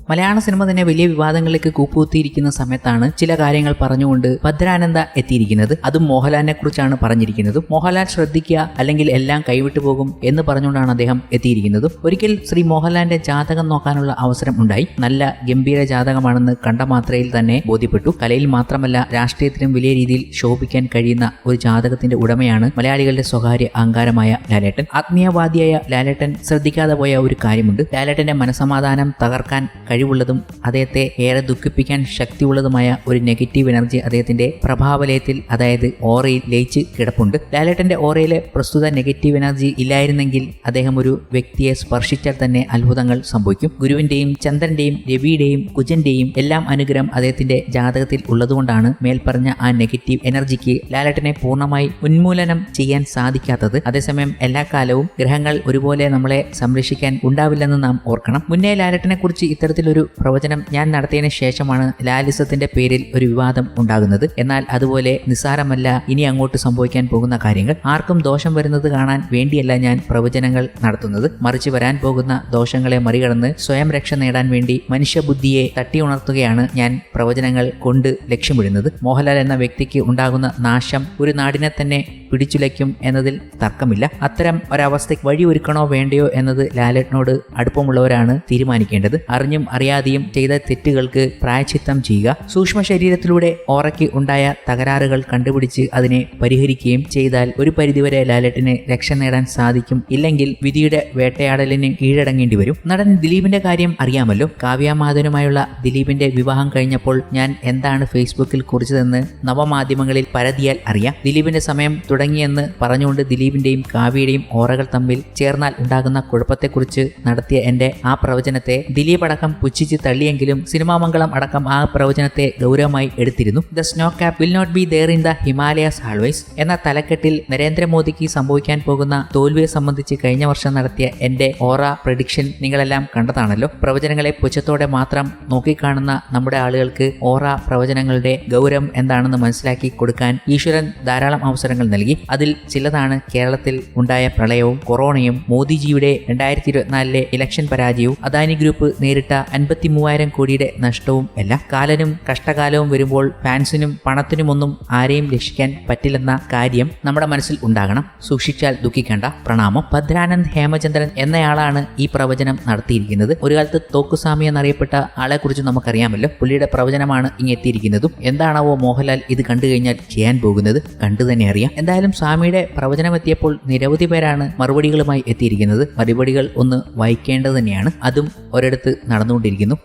മലയാള cinema തന്നെ വലിയ വിവാദങ്ങളിലേക്ക് കൂപ്പുകുത്തിയിരിക്കുന്ന സമയത്താണ് ചില കാര്യങ്ങൾ പറഞ്ഞുകൊണ്ട് ഭദ്രാനന്ദ എത്തിയിരിക്കുന്നത്. അതും മോഹൻലാലിനെ കുറിച്ചാണ് പറഞ്ഞിരിക്കുന്നത്. മോഹൻലാൽ ശ്രദ്ധിക്കുക, അല്ലെങ്കിൽ എല്ലാം കൈവിട്ടു പോകും എന്ന് പറഞ്ഞുകൊണ്ടാണ് അദ്ദേഹം എത്തിയിരിക്കുന്നത്. ഒരിക്കൽ ശ്രീ മോഹൻലാലിന്റെ ജാതകം നോക്കാനുള്ള അവസരം ഉണ്ടായി. നല്ല ഗംഭീര ജാതകമാണെന്ന് കണ്ട മാത്രയിൽ തന്നെ ബോധ്യപ്പെട്ടു. കലയിൽ മാത്രമല്ല രാഷ്ട്രീയത്തിലും വലിയ രീതിയിൽ ശോഭിക്കാൻ കഴിയുന്ന ഒരു ജാതകത്തിന്റെ ഉടമയാണ് മലയാളികളുടെ സ്വകാര്യ അഹങ്കാരമായ ലാലേട്ടൻ. ആത്മീയവാദിയായ ലാലേട്ടൻ ശ്രദ്ധിക്കാതെ പോയ ഒരു കാര്യമുണ്ട്. ലാലേട്ടന്റെ മനസമാധാനം തകർക്കാൻ കഴിവുള്ളതും അദ്ദേഹത്തെ ഏറെ ദുഃഖിപ്പിക്കാൻ ശക്തിയുള്ളതുമായ ഒരു നെഗറ്റീവ് എനർജി അദ്ദേഹത്തിന്റെ പ്രഭാവലയത്തിൽ, അതായത് ഓറയിൽ ലയിച്ച് കിടപ്പുണ്ട്. ലാലേട്ടന്റെ ഓറയിലെ പ്രസ്തുത നെഗറ്റീവ് എനർജി ഇല്ലായിരുന്നെങ്കിൽ അദ്ദേഹം ഒരു വ്യക്തിയെ സ്പർശിച്ചാൽ തന്നെ അത്ഭുതങ്ങൾ സംഭവിക്കും. ഗുരുവിന്റെയും ചന്ദ്രന്റെയും രവിയുടെയും കുജന്റെയും എല്ലാം അനുഗ്രഹം അദ്ദേഹത്തിന്റെ ജാതകത്തിൽ ഉള്ളതുകൊണ്ടാണ് മേൽപ്പറഞ്ഞ ആ നെഗറ്റീവ് എനർജിക്ക് ലാലേട്ടനെ പൂർണ്ണമായി ഉന്മൂലനം ചെയ്യാൻ സാധിക്കാത്തത്. അതേസമയം എല്ലാ കാലവും ഗ്രഹങ്ങൾ ഒരുപോലെ നമ്മളെ സംരക്ഷിക്കാൻ ഉണ്ടാവില്ലെന്ന് നാം ഓർക്കണം. മുന്നേ ലാലേട്ടനെ കുറിച്ച് ഇത്തരത്തിലൊരു പ്രവചനം ഞാൻ നടത്തിയതിനു ശേഷമാണ് ലാലിസത്തിന്റെ പേരിൽ ഒരു വിവാദം ഉണ്ടാകുന്നത്. എന്നാൽ അതുപോലെ നിസ്സാരമല്ല ഇനി അങ്ങോട്ട് സംഭവിക്കാൻ പോകുന്ന കാര്യങ്ങൾ. ആർക്കും ദോഷം വരുന്നത് കാണാൻ വേണ്ടിയല്ല ഞാൻ പ്രവചനങ്ങൾ നടത്തുന്നത്, മറിച്ച് വരാൻ പോകുന്ന ദോഷങ്ങളെ മറികടന്ന് സ്വയം രക്ഷ നേടാൻ വേണ്ടി മനുഷ്യബുദ്ധിയെ തട്ടിയുണർത്തുകയാണ് ഞാൻ പ്രവചനങ്ങൾ കൊണ്ട് ലക്ഷ്യമിടുന്നത്. മോഹൻലാൽ എന്ന വ്യക്തിക്ക് ഉണ്ടാകുന്ന നാശം ഒരു നാടിനെ തന്നെ പിടിച്ചുലയ്ക്കും എന്നതിൽ തർക്കമില്ല. അത്തരം ഒരവസ്ഥയ്ക്ക് വഴിയൊരുക്കണോ വേണ്ടയോ എന്നത് ലാലേട്ടനോട് അടുപ്പമുള്ളവരാണ് തീരുമാനിക്കേണ്ടത്. അറിഞ്ഞും അറിയാതെയും ചെയ്ത തെറ്റുകൾക്ക് പ്രായശ്ചിത്തം ചെയ്യുക, സൂക്ഷ്മ ശരീരത്തിലൂടെ ഓറയ്ക്ക് ഉണ്ടായ തകരാറുകൾ കണ്ടുപിടിച്ച് അതിനെ പരിഹരിക്കുകയും ചെയ്താൽ ഒരു പരിധിവരെ ലാലേട്ടന് രക്ഷ നേടാൻ സാധിക്കും. ഇല്ലെങ്കിൽ വിധിയുടെ വേട്ടയാടലിന് കീഴടങ്ങേണ്ടി വരും. നടൻ ദിലീപിന്റെ കാര്യം അറിയാമല്ലോ. കാവ്യാമാധവനുമായുള്ള ദിലീപിന്റെ വിവാഹം കഴിഞ്ഞപ്പോൾ ഞാൻ എന്താണ് ഫേസ്ബുക്കിൽ കുറിച്ചതെന്ന് നവമാധ്യമങ്ങളിൽ പരതിയാൽ അറിയാം. ദിലീപിന്റെ സമയം തുടങ്ങിയെന്ന് പറഞ്ഞുകൊണ്ട് ദിലീപിന്റെയും കാവ്യയുടെയും ഓറകൾ തമ്മിൽ ചേർന്നാൽ ഉണ്ടാകുന്ന കുഴപ്പത്തെക്കുറിച്ച് നടത്തിയ എന്റെ ആ പ്രവചനത്തെ ദിലീപ് അടക്കം പുച്ഛിച്ച് തള്ളിയെങ്കിലും സിനിമാമംഗളം അടക്കം ആ പ്രവചനത്തെ ഗൗരവമായി എടുത്തിരുന്നു. The snow cap will not be there in the Himalayas always എന്ന തലക്കെട്ടിൽ നരേന്ദ്രമോദിക്ക് സംഭവിക്കാൻ പോകുന്ന തോൽവിയെ സംബന്ധിച്ച് കഴിഞ്ഞ വർഷം നടത്തിയ എന്റെ ഓറ പ്രഡിക്ഷൻ നിങ്ങളെല്ലാം കണ്ടതാണല്ലോ. പ്രവചനങ്ങളെ പുച്ഛത്തോടെ മാത്രം നോക്കിക്കാണുന്ന നമ്മുടെ ആളുകൾക്ക് ഓറ പ്രവചനങ്ങളുടെ ഗൗരവം എന്താണെന്ന് മനസ്സിലാക്കി കൊടുക്കാൻ ഈശ്വരൻ ധാരാളം അവസരങ്ങൾ നൽകി. അതിൽ ചിലതാണ് കേരളത്തിൽ ഉണ്ടായ പ്രളയവും കൊറോണയും മോദിജിയുടെ 2024 ഇലക്ഷൻ പരാജയവും അദാനി ഗ്രൂപ്പ് നേരിട്ട 53,000 കോടിയുടെ നഷ്ടവും എല്ലാം. കാലനും കഷ്ടകാലവും വരുമ്പോൾ ഫാൻസിനും പണത്തിനുമൊന്നും ആരെയും രക്ഷിക്കാൻ പറ്റില്ലെന്ന കാര്യം നമ്മുടെ മനസ്സിൽ ഉണ്ടാകണം. സൂക്ഷിച്ചാൽ ദുഃഖിക്കേണ്ട. പ്രണാമം. ഭദ്രാനന്ദ് ഹേമചന്ദ്രൻ എന്നയാളാണ് ഈ പ്രവചനം നടത്തിയിരിക്കുന്നത്. ഒരു കാലത്ത് തോക്കുസ്വാമി എന്നറിയപ്പെട്ട ആളെ കുറിച്ച് നമുക്കറിയാമല്ലോ. പുള്ളിയുടെ പ്രവചനമാണ് ഇങ്ങെത്തിയിരിക്കുന്നതും. എന്താണാവോ മോഹൻലാൽ ഇത് കണ്ടു കഴിഞ്ഞാൽ ചെയ്യാൻ പോകുന്നത്? കണ്ടു തന്നെ അറിയാം. എന്തായാലും സ്വാമിയുടെ പ്രവചനം എത്തിയപ്പോൾ നിരവധി പേരാണ് മറുപടികളുമായി എത്തിയിരിക്കുന്നത്. മറുപടികൾ ഒന്ന് വായിക്കേണ്ടത് തന്നെയാണ്. അതും ഒരിടത്ത് നടന്നുകൊണ്ടിരിക്കുന്നു.